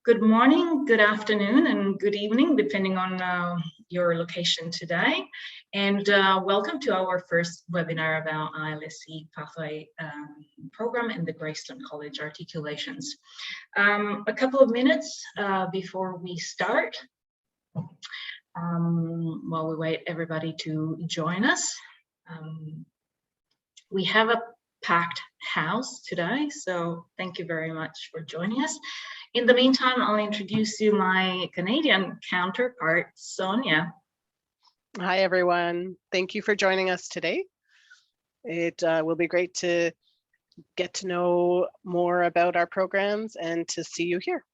Good morning, good afternoon, and good evening, depending on your location today. And welcome to our first webinar about ILSC Pathway Program in the Greystone College Articulations. A couple of minutes before we start, while we wait everybody to join us. We have a packed house today, so thank you very much for joining us. In the meantime, I'll introduce you my Canadian counterpart, Sonia. Hi, everyone. Thank you for joining us today. It will be great to get to know more about our programs and to see you here.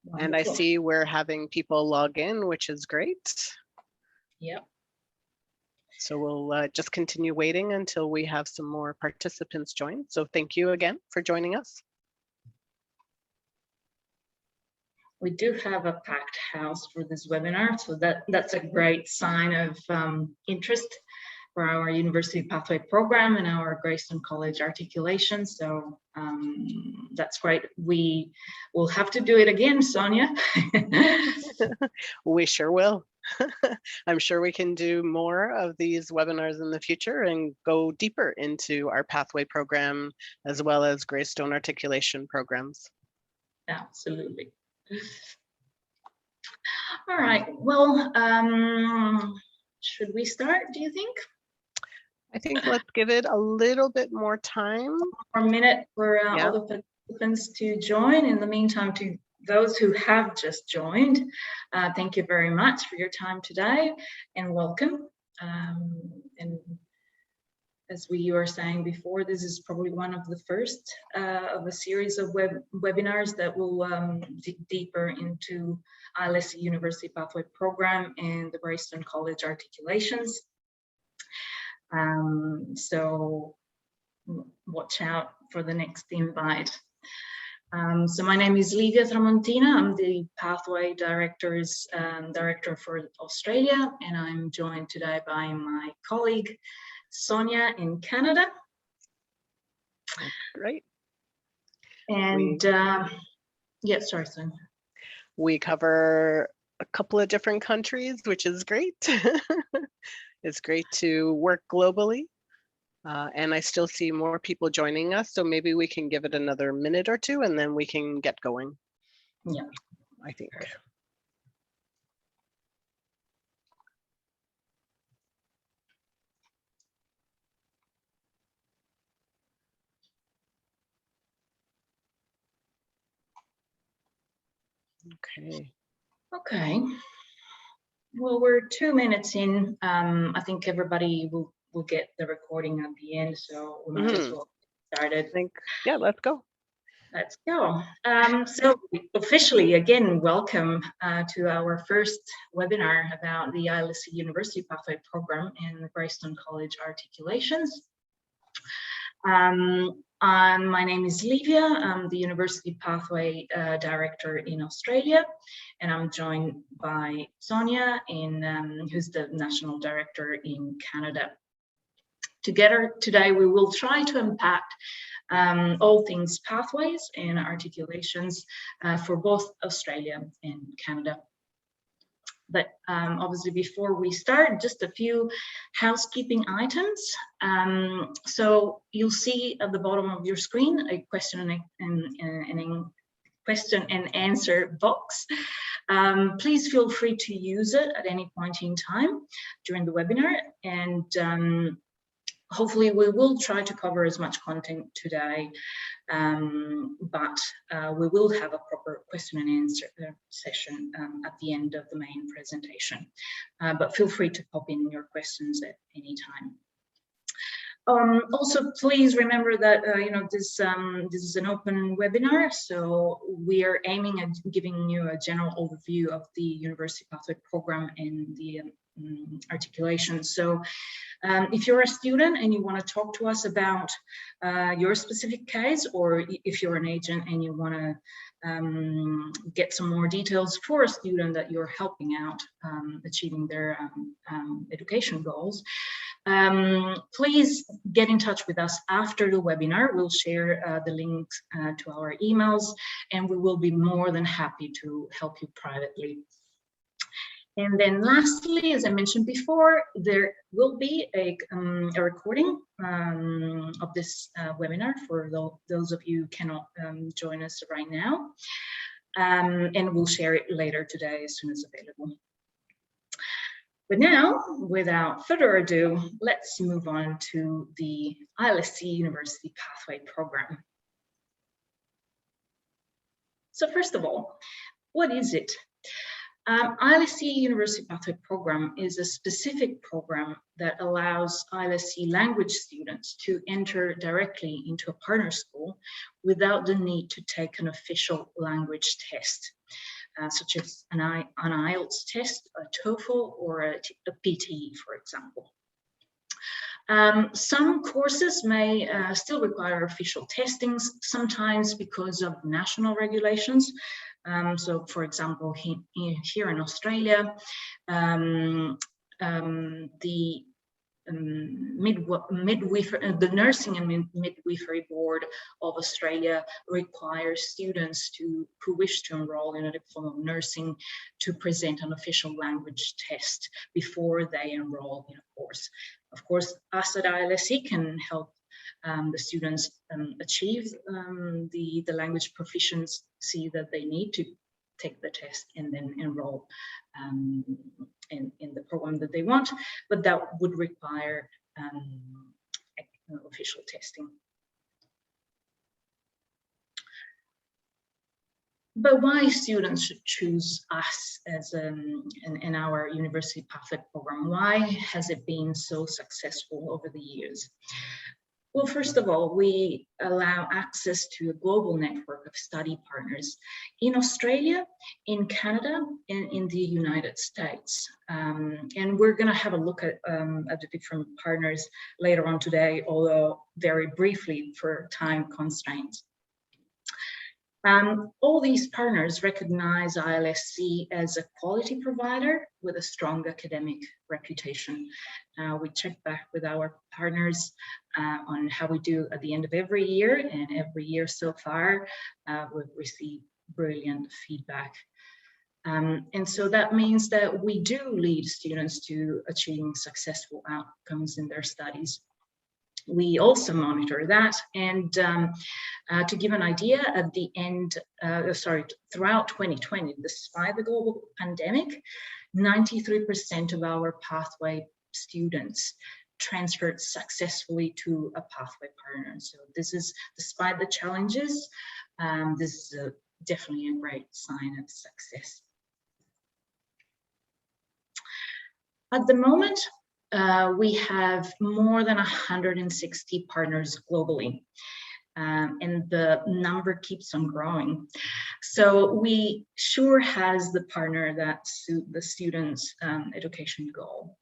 Wonderful. And I see we're having people log in, which is great. Yep. So we'll just continue waiting until we have some more participants join. So thank you again for joining us. We do have a packed house for this webinar, so that's a great sign of interest for our University Pathway Program and our Greystone College Articulation. So that's great. We will have to do it again, Sonia. We sure will. I'm sure we can do more of these webinars in the future and go deeper into our Pathway program as well as Greystone articulation programs. Absolutely. All right, well, should we start, do you think? I think let's give it a little bit more time. For a minute for all the participants to join. In the meantime, to those who have just joined, thank you very much for your time today and welcome. And as we were saying before, this is probably one of the first of a series of webinars that will dig deeper into ILSC University Pathway Program and the Greystone College Articulations. So watch out for the next invite. So my name is Livia Tramontina. I'm the Pathway Director for Australia, and I'm joined today by my colleague Sonia in Canada. Great. And yeah, sorry, Sonia. We cover a couple of different countries, which is great. It's great to work globally. And I still see more people joining us, so maybe we can give it another minute or two and then we can get going. Yeah, I think. Okay. Okay. Well, we're 2 minutes in. I think everybody will get the recording at the end, so we might as well get started. Yeah, let's go. Let's go. So officially, again, welcome to our first webinar about the ILSC University Pathway Program and the Greystone College Articulations. My name is Livia. I'm the University Pathway Director in Australia, and I'm joined by Sonia, who's the National Director in Canada. Together today, we will try to unpack all things pathways and articulations for both Australia and Canada. But obviously, before we start, just a few housekeeping items. So you'll see at the bottom of your screen a question and answer box. Please feel free to use it at any point in time during the webinar, and hopefully we will try to cover as much content today, but we will have a proper question and answer session at the end of the main presentation. But feel free to pop in your questions at any time. Also, please remember that this is an open webinar, so we are aiming at giving you a general overview of the University Pathway Program and the articulation. So if you're a student and you want to talk to us about your specific case, or if you're an agent and you want to get some more details for a student that you're helping out achieving their education goals, Please get in touch with us after the webinar. We'll share the links to our emails, and we will be more than happy to help you privately. And then lastly, as I mentioned before, there will be a recording of this webinar for those of you who cannot join us right now. And we'll share it later today as soon as available. But now, without further ado, let's move on to the Ilsc University Pathway Program. So first of all, what is it? Ilsc University Pathway Program is a specific program that allows Ilsc language students to enter directly into a partner school without the need to take an official language test, such as an IELTS test, a TOEFL, or a PTE, for example. Some courses may still require official testings, sometimes because of national regulations. So, for example, here in Australia, the the Nursing and Midwifery Board of Australia requires students who wish to enroll in a Diploma of Nursing to present an official language test before they enroll in a course. Of course, us at Ilsc can help the students achieve the language proficiency that they need to take the test and then enroll in the program that they want, but that would require official testing. But why students should choose us as in our University Pathway Program? Why has it been so successful over the years? Well, first of all, we allow access to a global network of study partners in Australia, in Canada, and in the United States. And we're going to have a look at the different partners later on today, although very briefly for time constraints. All these partners recognize ILSC as a quality provider with a strong academic reputation. We check back with our partners on how we do at the end of every year, and every year so far, we've received brilliant feedback. And so that means that we do lead students to achieving successful outcomes in their studies. We also monitor that, and to give an idea, at the end, throughout 2020, despite the global pandemic, 93% of our pathway students transferred successfully to a pathway partner. So this is, despite the challenges, this is definitely a great sign of success. At the moment, we have more than 160 partners globally, and the number keeps on growing. So we sure has the partner that suit the students' education goal.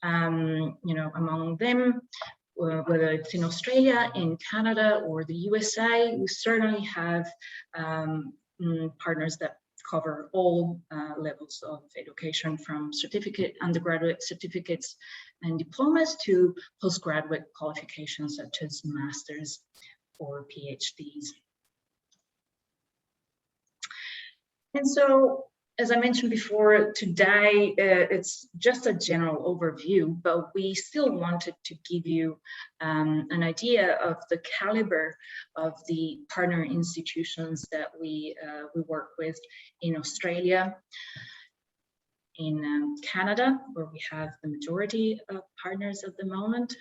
You know, among them, whether it's in Australia, in Canada, or the USA, we certainly have partners that cover all levels of education, from undergraduate certificates and diplomas to postgraduate qualifications such as masters or PhDs. And so, as I mentioned before, today it's just a general overview, but we still wanted to give you an idea of the caliber of the partner institutions that we work with in Australia, in Canada, where we have the majority of partners at the moment.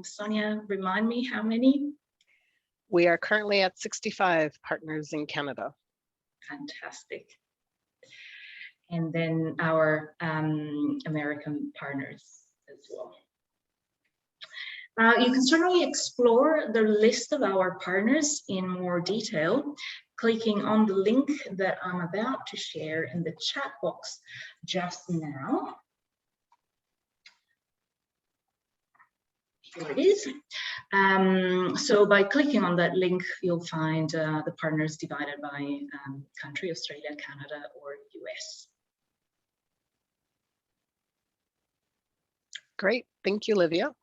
Sonia, remind me how many? We are currently at 65 partners in Canada. Fantastic. And then our American partners as well. You can certainly explore the list of our partners in more detail, clicking on the link that I'm about to share in the chat box just now. Here it is. So by clicking on that link, you'll find the partners divided by country: Australia, Canada, or US. Great, thank you, Livia.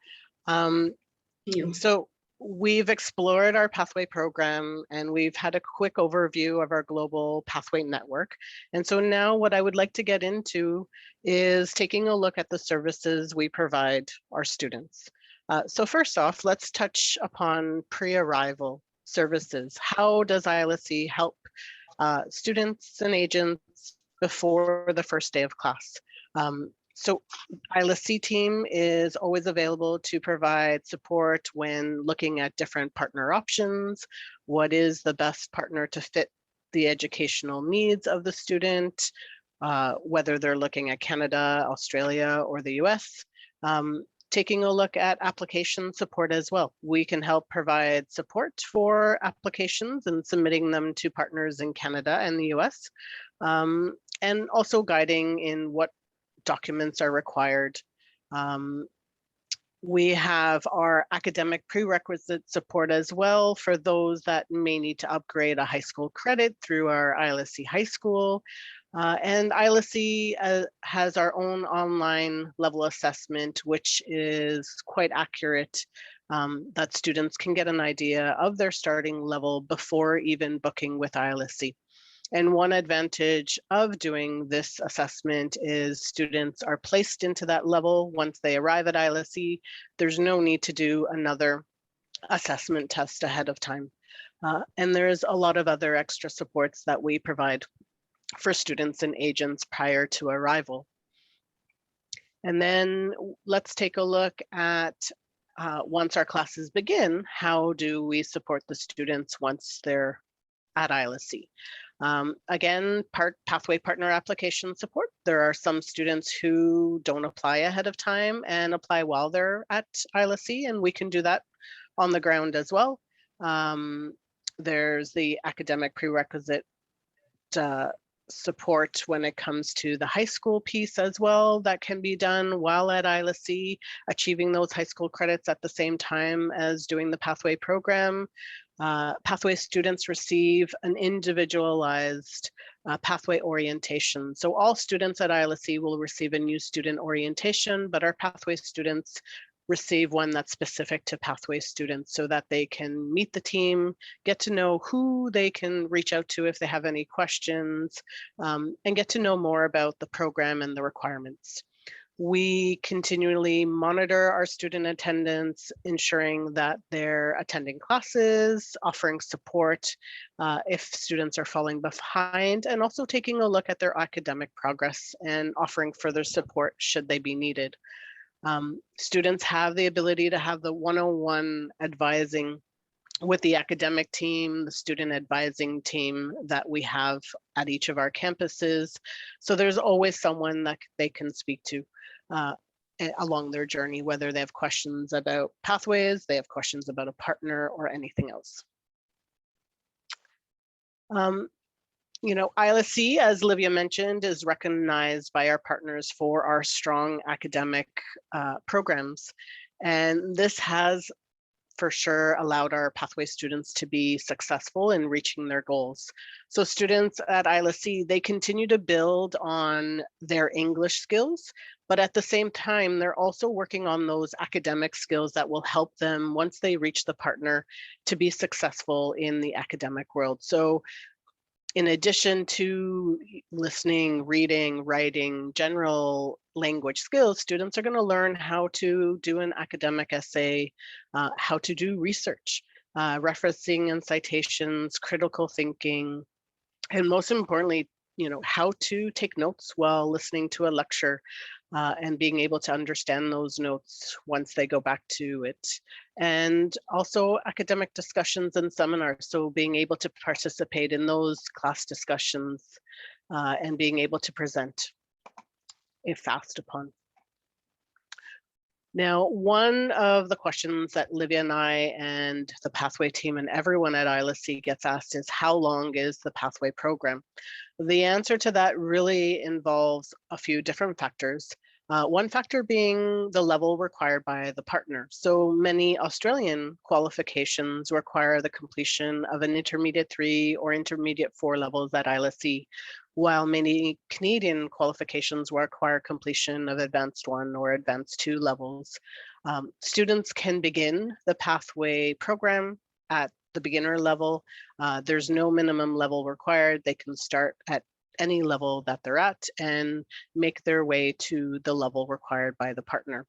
So we've explored our pathway program and we've had a quick overview of our global pathway network. And so now what I would like to get into is taking a look at the services we provide our students. So first off, let's touch upon pre-arrival services. How does ILSC help students and agents before the first day of class? So ILSC team is always available to provide support when looking at different partner options. What is the best partner to fit the educational needs of the student, whether they're looking at Canada, Australia, or the US. Taking a look at application support as well. We can help provide support for applications and submitting them to partners in Canada and the US, and also guiding in what documents are required. We have our academic prerequisite support as well for those that may need to upgrade a high school credit through our ILSC High School. And ILSC has our own online level assessment, which is quite accurate, that students can get an idea of their starting level before even booking with ILSC. And one advantage of doing this assessment is students are placed into that level once they arrive at ILSC. There's no need to do another assessment test ahead of time. And there's a lot of other extra supports that we provide for students and agents prior to arrival. And then let's take a look at once our classes begin, how do we support the students once they're at ILSC? Again, pathway partner application support. There are some students who don't apply ahead of time and apply while they're at ILSC, and we can do that on the ground as well. There's the academic prerequisite support when it comes to the high school piece as well that can be done while at ILSC, achieving those high school credits at the same time as doing the pathway program. Pathway students receive an individualized pathway orientation. So all students at ILSC will receive a new student orientation, but our pathway students receive one that's specific to pathway students so that they can meet the team, get to know who they can reach out to if they have any questions, and get to know more about the program and the requirements. We continually monitor our student attendance, ensuring that they're attending classes, offering support if students are falling behind, and also taking a look at their academic progress and offering further support should they be needed. Students have the ability to have the one-on-one advising with the academic team, the student advising team that we have at each of our campuses. So there's always someone that they can speak to along their journey, whether they have questions about pathways, they have questions about a partner, or anything else. You know, ILSC, as Livia mentioned, is recognized by our partners for our strong academic programs. And this has for sure allowed our pathway students to be successful in reaching their goals. So students at ILSC, they continue to build on their English skills, but at the same time, they're also working on those academic skills that will help them once they reach the partner to be successful in the academic world. So in addition to listening, reading, writing, general language skills, students are going to learn how to do an academic essay, how to do research, referencing and citations, critical thinking, and most importantly, you know, how to take notes while listening to a lecture and being able to understand those notes once they go back to it. And also academic discussions and seminars. So being able to participate in those class discussions and being able to present if asked upon. Now, one of the questions that Livia and I and the Pathway team and everyone at ILSC gets asked is, how long is the Pathway program? The answer to that really involves a few different factors. One factor being the level required by the partner. So many Australian qualifications require the completion of an intermediate 3 or intermediate 4 levels at ILSC, while many Canadian qualifications require completion of advanced 1 or advanced 2 levels. Students can begin the pathway program at the beginner level. There's no minimum level required. They can start at any level that they're at and make their way to the level required by the partner.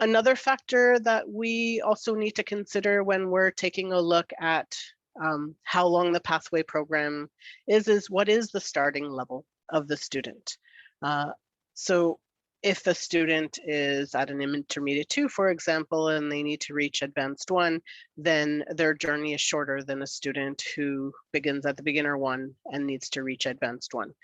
Another factor that we also need to consider when we're taking a look at how long the pathway program is what is the starting level of the student. So if the student is at an intermediate 2, for example, and they need to reach advanced 1, then their journey is shorter than a student who begins at the beginner 1 and needs to reach advanced 1.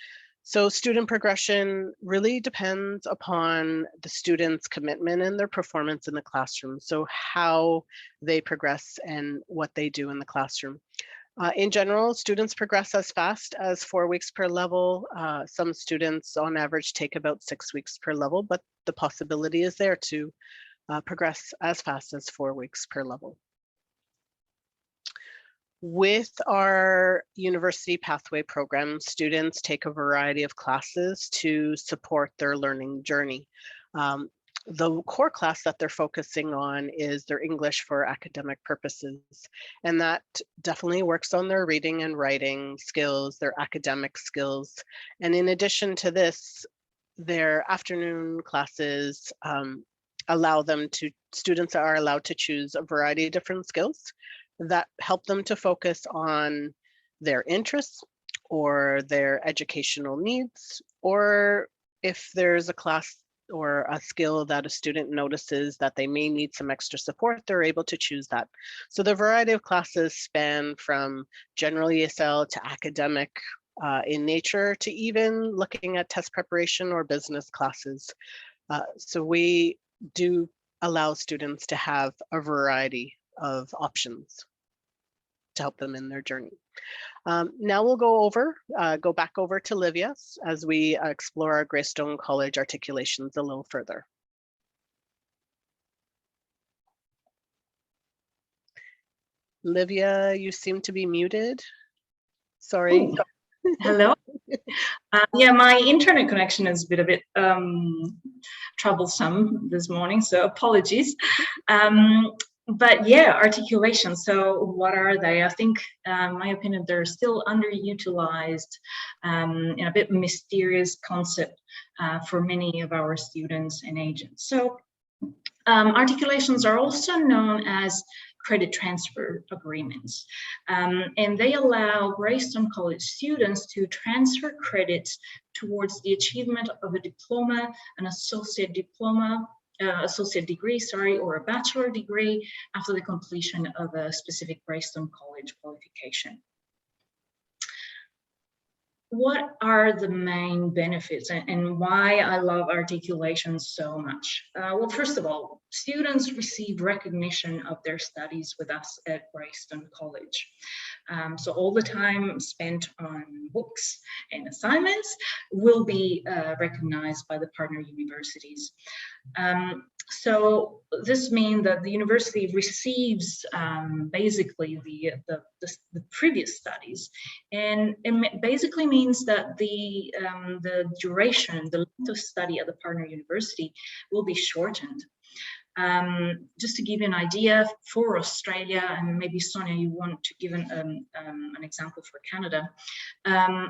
So student progression really depends upon the student's commitment and their performance in the classroom. So how they progress and what they do in the classroom. In general, students progress as fast as 4 weeks per level. Some students on average take about 6 weeks per level, but the possibility is there to progress as fast as 4 weeks per level. With our university pathway program, students take a variety of classes to support their learning journey. The core class that they're focusing on is their English for academic purposes, and that definitely works on their reading and writing skills, their academic skills. And in addition to this, their afternoon classes students are allowed to choose a variety of different skills that help them to focus on their interests or their educational needs, or if there's a class or a skill that a student notices that they may need some extra support, they're able to choose that. So the variety of classes span from general ESL to academic in nature to even looking at test preparation or business classes. So we do allow students to have a variety of options to help them in their journey. Now we'll go back over to Livia as we explore our Greystone College articulations a little further. Livia, you seem to be muted. Sorry. Ooh. Hello. Yeah, my internet connection is a bit troublesome this morning, so apologies. But yeah, articulations. So what are they? I think, in my opinion, they're still underutilized and a bit mysterious concept for many of our students and agents. So articulations are also known as credit transfer agreements, and they allow Greystone College students to transfer credits towards the achievement of a diploma, an associate degree, or a bachelor degree after the completion of a specific Greystone College qualification. What are the main benefits and why I love articulations so much? Well, first of all, students receive recognition of their studies with us at Greystone College. So all the time spent on books and assignments will be recognized by the partner universities. So this means that the university receives basically the previous studies, and it basically means that the duration, the length of study at the partner university will be shortened. Just to give you an idea, for Australia, and maybe Sonia, you want to give an example for Canada,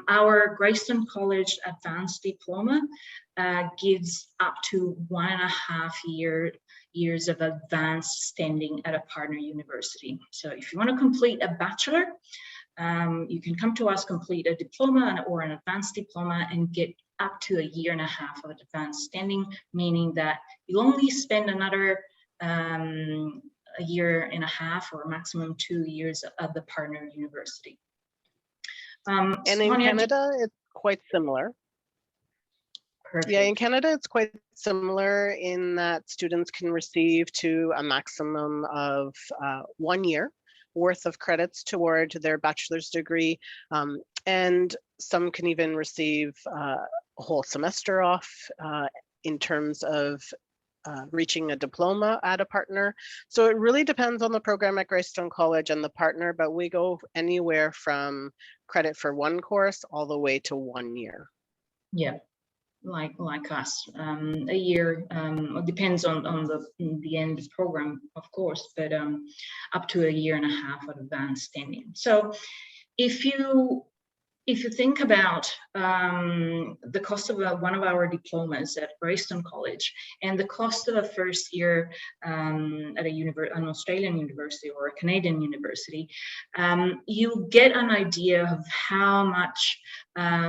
our Greystone College Advanced Diploma gives up to 1.5 years of advanced standing at a partner university. So if you want to complete a bachelor, you can come to us, complete a diploma or an advanced diploma, and get up to 1.5 years of advanced standing, meaning that you'll only spend another 1.5 years or maximum 2 years at the partner university. And in Canada, it's quite similar. Perfect. Yeah, in Canada, it's quite similar in that students can receive to a maximum of 1 year worth of credits toward their bachelor's degree. And some can even receive a whole semester off in terms of reaching a diploma at a partner. So it really depends on the program at Greystone College and the partner, but we go anywhere from credit for one course all the way to 1 year. Yeah. like us. A year, it depends on the end of the program, of course, but up to a year and a half of advanced standing. So if you think about the cost of one of our diplomas at Greystone College and the cost of a first year at an Australian university or a Canadian university, you get an idea of how much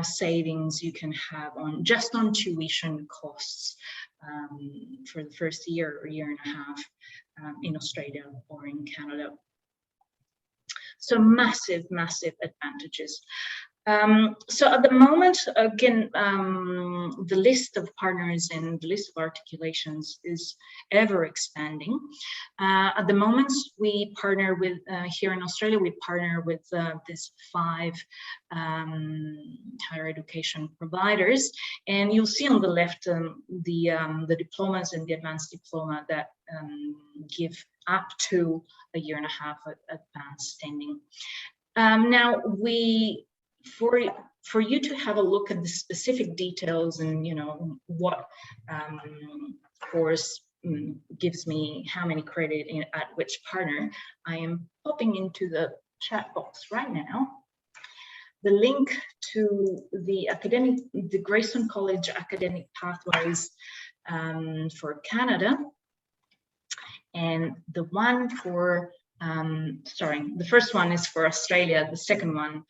savings you can have just on tuition costs for the first year or year and a half in Australia or in Canada. So massive, massive advantages. So at the moment, again, the list of partners and the list of articulations is ever expanding. At the moment, we partner with, here in Australia, we partner with these 5 higher education providers. And you'll see on the left the diplomas and the advanced diploma that give up to a year and a half of advanced standing. Now, for you to have a look at the specific details and what course gives me how many credit at which partner, I am popping into the chat box right now the link to the Greystone College academic pathways for Canada, and the one for the first one is for Australia, the second one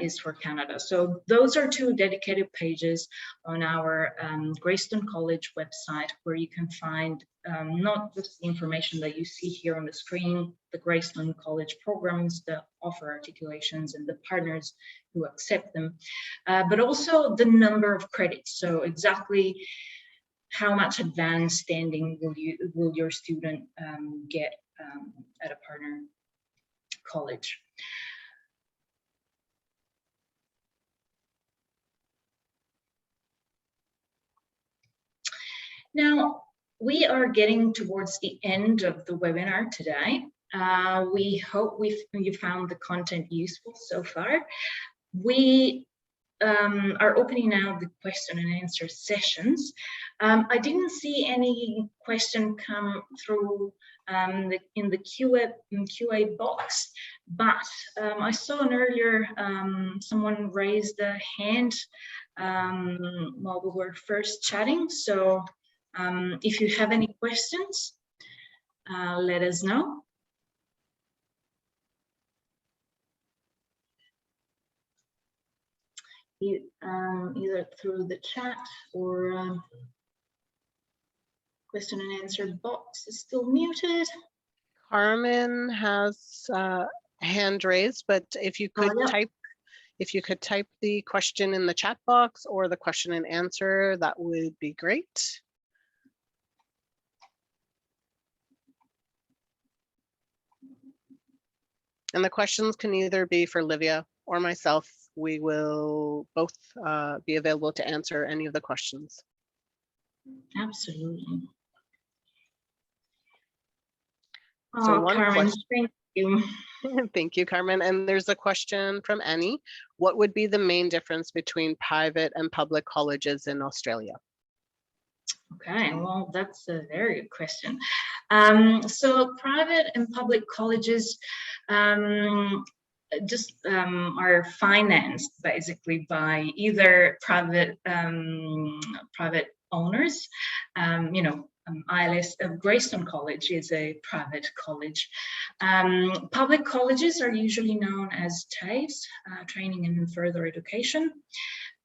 is for Canada. So those are 2 dedicated pages on our Greystone College website, where you can find not just the information that you see here on the screen, the Greystone College programs that offer articulations and the partners who accept them, but also the number of credits. So exactly how much advanced standing will your student get at a partner college. Now, we are getting towards the end of the webinar today. We hope you found the content useful so far. We are opening now the question and answer sessions. I didn't see any question come through in the QA box, but I saw an earlier someone raised a hand while we were first chatting. So if you have any questions, let us know. Either through the chat or question and answer box is still muted. Carmen has a hand raised, but if you could type the question in the chat box or the question and answer, that would be great. And the questions can either be for Livia or myself. We will both be available to answer any of the questions. Absolutely. So one Carmen, thank you. Thank you, Carmen. And there's a question from Annie. What would be the main difference between private and public colleges in Australia? Okay, well, that's a very good question. So private and public colleges just are financed basically by either private owners. Ilsc Graystone College is a private college. Public colleges are usually known as TAFEs, Training and Further Education.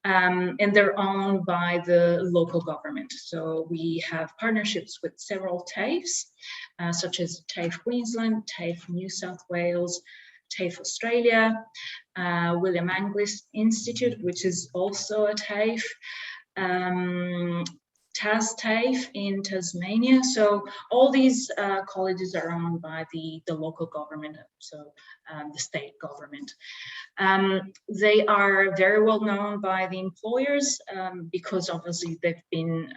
And they're owned by the local government. So we have partnerships with several TAFEs, such as TAFE Queensland, TAFE New South Wales, TAFE Australia, William Angliss Institute, which is also a TAFE, TAFE in Tasmania. So all these colleges are owned by the local government, so the state government. They are very well known by the employers because obviously they've been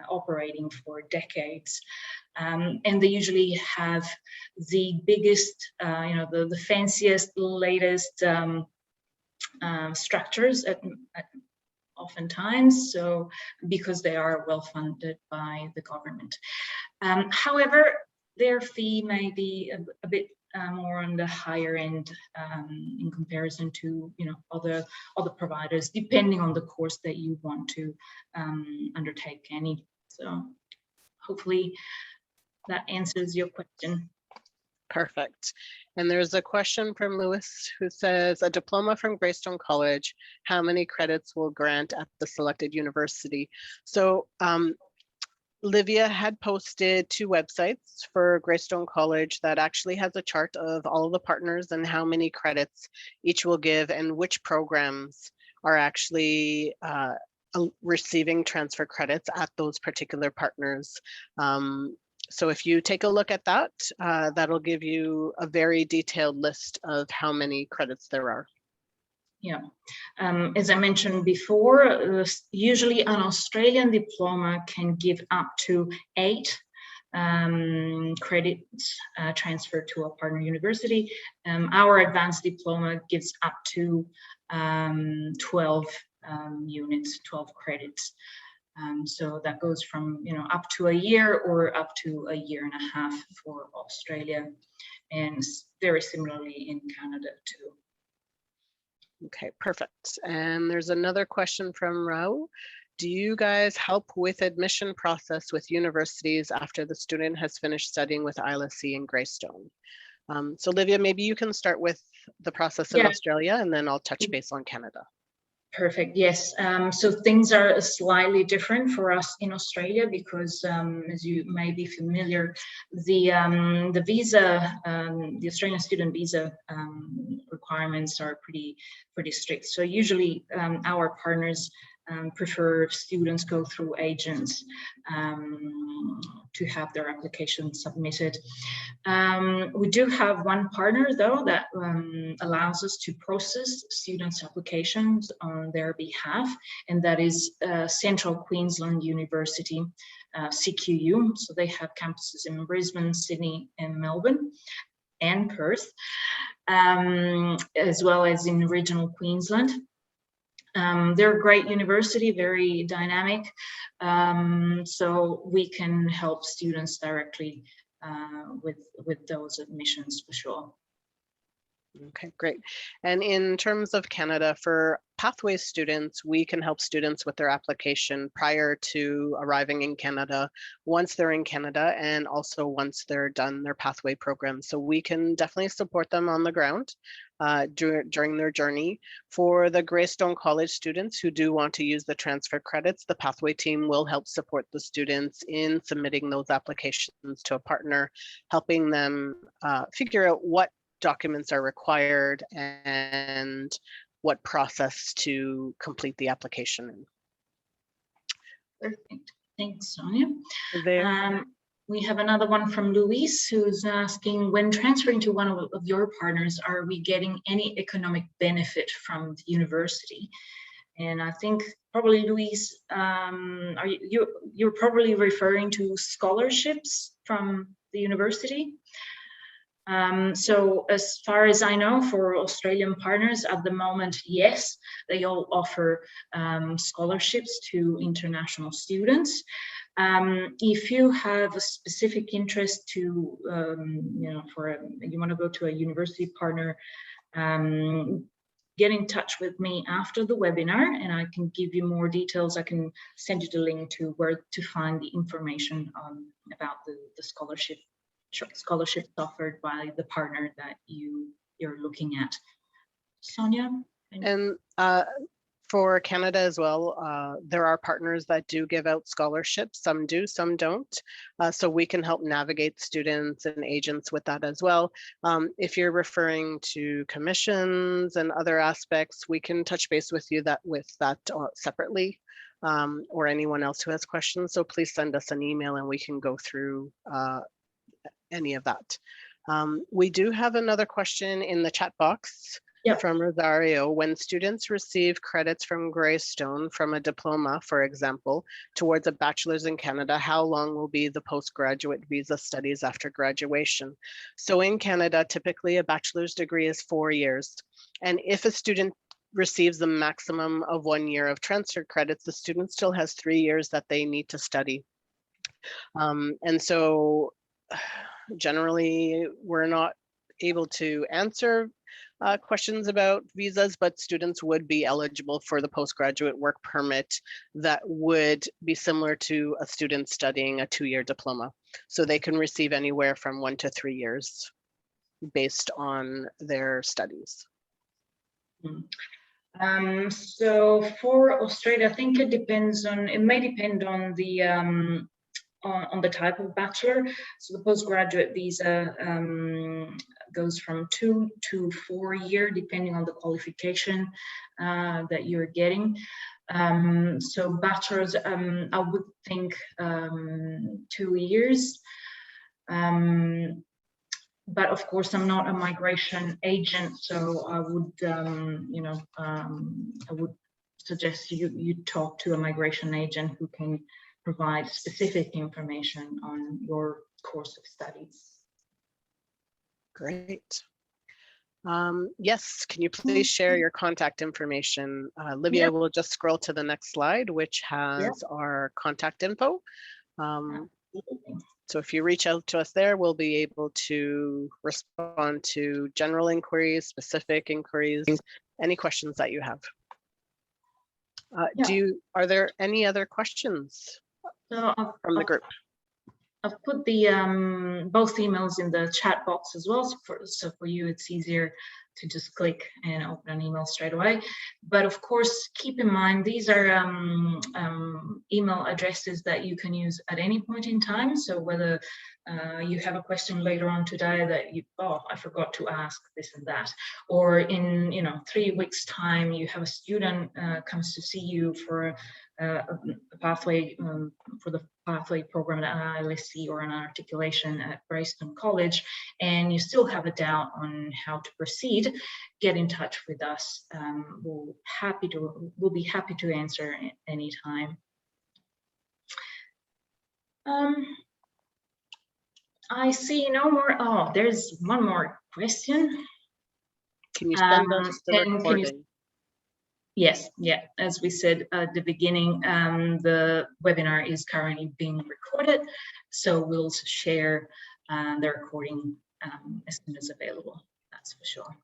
operating for decades. And they usually have the biggest, the fanciest, latest structures oftentimes, so because they are well funded by the government. However, their fee may be a bit more on the higher end in comparison to other providers, depending on the course that you want to undertake, Annie. So hopefully that answers your question. Perfect. And there's a question from Lewis who says, a diploma from Greystone College, how many credits will grant at the selected university? So Livia had posted 2 websites for Greystone College that actually has a chart of all of the partners and how many credits each will give and which programs are actually receiving transfer credits at those particular partners. So if you take a look at that, that'll give you a very detailed list of how many credits there are. Yeah, as I mentioned before, usually an Australian diploma can give up to 8 credits transferred to a partner university. Our advanced diploma gives up to 12 units, 12 credits. So that goes from up to a year or up to a year and a half for Australia, and very similarly in Canada too. Okay, perfect. And there's another question from Rao. Do you guys help with admission process with universities after the student has finished studying with Ilsc and Graystone? So Livia, maybe you can start with the process in Australia, and then I'll touch base on Canada. Perfect. Yes. So things are slightly different for us in Australia because, as you may be familiar, the visa, the Australian student visa requirements are pretty strict. So usually our partners prefer students go through agents to have their application submitted. We do have one partner though that allows us to process students' applications on their behalf, and that is Central Queensland University, CQU. So they have campuses in Brisbane, Sydney and Melbourne and Perth, as well as in regional Queensland. They're a great university, very dynamic, so we can help students directly with those admissions for sure. Okay, great. And in terms of Canada, for Pathways students, we can help students with their application prior to arriving in Canada, once they're in Canada, and also once they're done their Pathway program. So we can definitely support them on the ground during their journey. For the Greystone College students who do want to use the transfer credits, the Pathway team will help support the students in submitting those applications to a partner, helping them figure out what documents are required and what process to complete the application in. Perfect. Thanks, Sonia. There. We have another one from Luis who's asking, when transferring to one of your partners, are we getting any economic benefit from the university? And I think probably, Luis, you're probably referring to scholarships from the university. So as far as I know, for Australian partners at the moment, yes, they all offer scholarships to international students. If you have a specific interest to, you want to go to a university partner, get in touch with me after the webinar and I can give you more details. I can send you the link to where to find the information about the scholarships offered by the partner that you're looking at. Sonia? And for Canada as well, there are partners that do give out scholarships. Some do, some don't. So we can help navigate students and agents with that as well. If you're referring to commissions and other aspects, we can touch base with you separately, or anyone else who has questions. So please send us an email and we can go through any of that. We do have another question in the chat box. Yep. From Rosario. When students receive credits from Greystone from a diploma, for example, towards a bachelor's in Canada, how long will be the postgraduate visa studies after graduation? So in Canada, typically a bachelor's degree is 4 years. And if a student receives the maximum of 1 year of transfer credits, the student still has 3 years that they need to study. And so generally, we're not able to answer questions about visas, but students would be eligible for the postgraduate work permit that would be similar to a student studying a 2-year diploma. So they can receive anywhere from 1 to 3 years based on their studies. So for Australia, I think it may depend on the type of bachelor. So the postgraduate visa goes from 2 to 4 year, depending on the qualification that you're getting. So bachelors, I would think 2 years. But of course, I'm not a migration agent, so I would, I would suggest you talk to a migration agent who can provide specific information on your course of studies. Great. Yes, can you please share your contact information? Livia will just scroll to the next slide, which has our contact info. So if you reach out to us there, we'll be able to respond to general inquiries, specific inquiries, any questions that you have. Are there any other questions from the group? I've put the both emails in the chat box as well, so for you it's easier to just click and open an email straight away. But of course, keep in mind these are email addresses that you can use at any point in time. So whether you have a question later on today that I forgot to ask this and that, or in 3 weeks time you have a student comes to see you for a pathway for the pathway program at Ilsc or an articulation at Greystone College, and you still have a doubt on how to proceed, get in touch with us. We'll be happy to answer anytime. I see no more. Oh, there's one more question. Can you send us the recording? Yes, yeah. As we said at the beginning, the webinar is currently being recorded, so we'll share the recording as soon as available. That's for sure.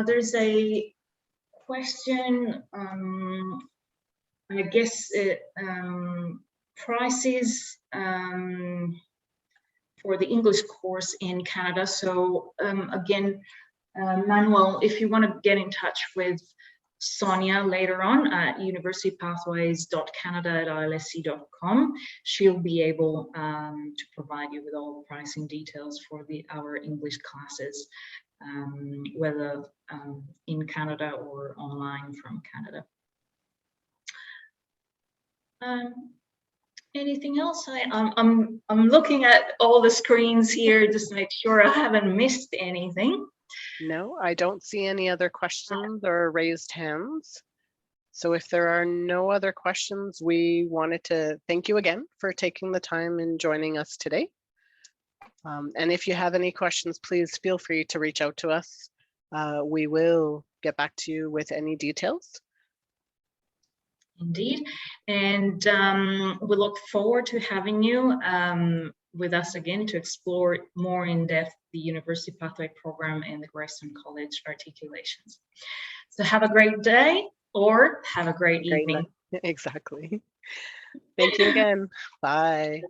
There's a question. I guess prices for the English course in Canada. So again, Manuel, if you want to get in touch with Sonia later on at universitypathways.canada@ilsc.com, she'll be able to provide you with all the pricing details for our English classes, whether in Canada or online from Canada. Anything else? I'm looking at all the screens here just to make sure I haven't missed anything. No, I don't see any other questions or raised hands. So if there are no other questions, we wanted to thank you again for taking the time and joining us today. And if you have any questions, please feel free to reach out to us. We will get back to you with any details. Indeed, and we look forward to having you with us again to explore more in depth the University Pathway Program and the Greystone College Articulations. So have a great day or have a great evening. Exactly. Thank you again. Bye.